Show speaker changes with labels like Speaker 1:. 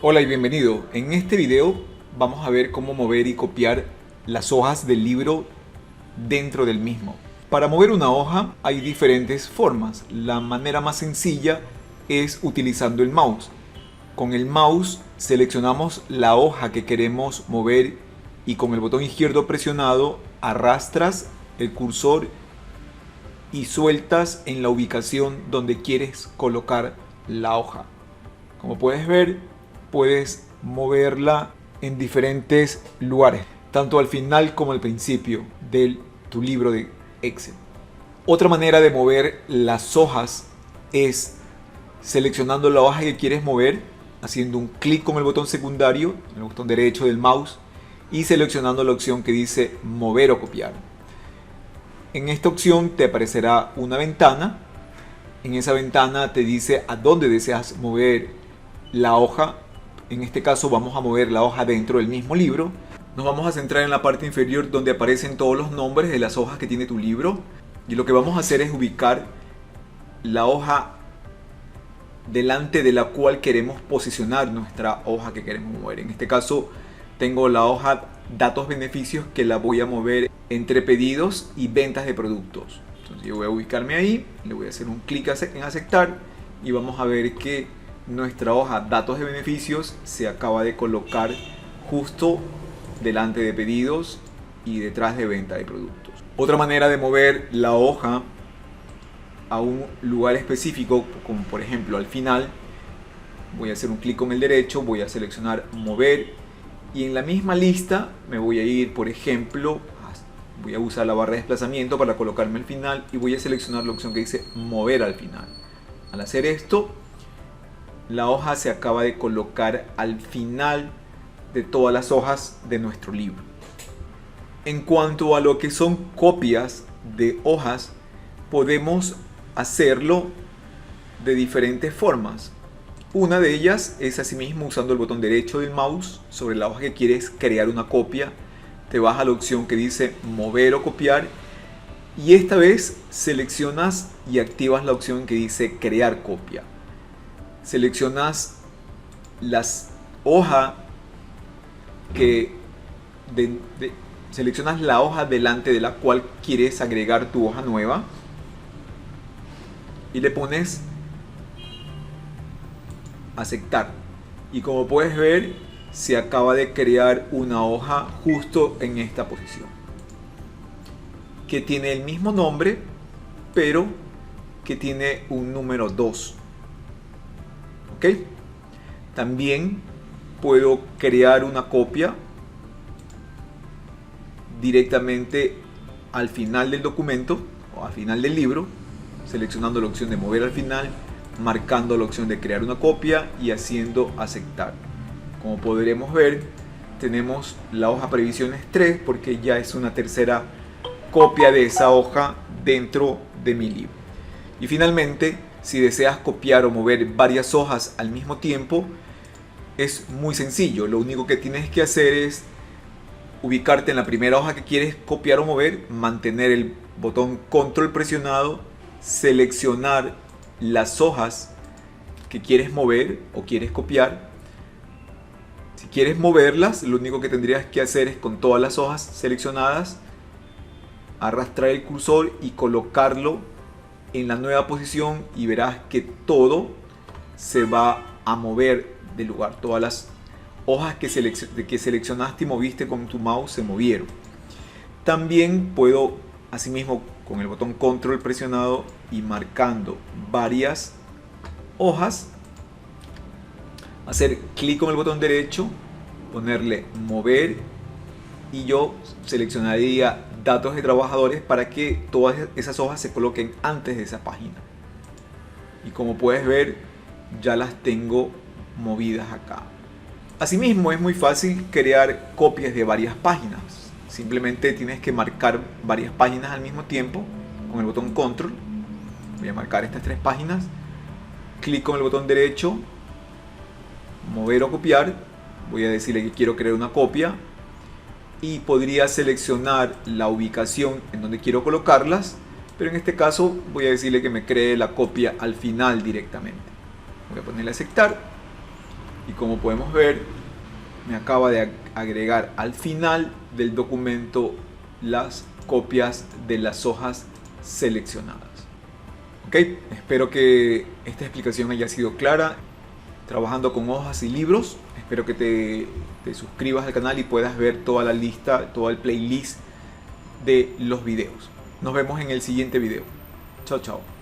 Speaker 1: Hola y bienvenido. En este video vamos a ver cómo mover y copiar las hojas del libro dentro del mismo. Para mover una hoja hay diferentes formas. La manera más sencilla es utilizando el mouse. Con el mouse seleccionamos la hoja que queremos mover y con el botón izquierdo presionado arrastras el cursor y sueltas en la ubicación donde quieres colocar la hoja. Como puedes ver, puedes moverla en diferentes lugares, tanto al final como al principio de tu libro de Excel. Otra manera de mover las hojas es seleccionando la hoja que quieres mover, haciendo un clic con el botón secundario, el botón derecho del mouse, y seleccionando la opción que dice mover o copiar. En esta opción te aparecerá una ventana. En esa ventana te dice a dónde deseas mover la hoja. En este caso vamos a mover la hoja dentro del mismo libro. Nos vamos a centrar en la parte inferior donde aparecen todos los nombres de las hojas que tiene tu libro. Y lo que vamos a hacer es ubicar la hoja delante de la cual queremos posicionar nuestra hoja que queremos mover. En este caso tengo la hoja datos beneficios que la voy a mover entre pedidos y ventas de productos. Entonces yo voy a ubicarme ahí, le voy a hacer un clic en aceptar y vamos a ver que nuestra hoja datos de beneficios se acaba de colocar justo delante de pedidos y detrás de venta de productos. Otra manera de mover la hoja a un lugar específico, como por ejemplo al final, voy a hacer un clic con el derecho, voy a seleccionar mover y en la misma lista me voy a ir, por ejemplo, voy a usar la barra de desplazamiento para colocarme al final y voy a seleccionar la opción que dice mover al final. Al hacer esto, la hoja se acaba de colocar al final de todas las hojas de nuestro libro. En cuanto a lo que son copias de hojas, podemos hacerlo de diferentes formas. Una de ellas es asimismo usando el botón derecho del mouse sobre la hoja que quieres crear una copia. Te vas a la opción que dice mover o copiar y esta vez seleccionas y activas la opción que dice crear copia. Seleccionas las hojas seleccionas la hoja delante de la cual quieres agregar tu hoja nueva y le pones aceptar y como puedes ver se acaba de crear una hoja justo en esta posición que tiene el mismo nombre pero que tiene un número 2. ¿Ok? También puedo crear una copia directamente al final del documento o al final del libro, seleccionando la opción de mover al final, marcando la opción de crear una copia y haciendo aceptar. Como podremos ver, tenemos la hoja previsiones 3 porque ya es una tercera copia de esa hoja dentro de mi libro. Y finalmente, si deseas copiar o mover varias hojas al mismo tiempo, es muy sencillo. Lo único que tienes que hacer es ubicarte en la primera hoja que quieres copiar o mover, mantener el botón control presionado, seleccionar las hojas que quieres mover o quieres copiar. Si quieres moverlas, lo único que tendrías que hacer es con todas las hojas seleccionadas, arrastrar el cursor y colocarlo en la nueva posición y verás que todo se va a mover de lugar. Todas las hojas que seleccionaste y moviste con tu mouse se movieron. También puedo asimismo con el botón control presionado y marcando varias hojas, hacer clic con el botón derecho, ponerle mover y yo seleccionaría datos de trabajadores para que todas esas hojas se coloquen antes de esa página. Y como puedes ver, ya las tengo movidas acá. Asimismo, es muy fácil crear copias de varias páginas. Simplemente tienes que marcar varias páginas al mismo tiempo con el botón control. Voy a marcar estas 3 páginas. Clic con el botón derecho, mover o copiar. Voy a decirle que quiero crear una copia y podría seleccionar la ubicación en donde quiero colocarlas, pero en este caso voy a decirle que me cree la copia al final directamente. Voy a ponerle aceptar Y como podemos ver, me acaba de agregar al final del documento las copias de las hojas seleccionadas. Ok, espero que esta explicación haya sido clara. Trabajando con hojas y libros, espero que te suscribas al canal y puedas ver toda la lista, todo el playlist de los videos. Nos vemos en el siguiente video. Chao, chao.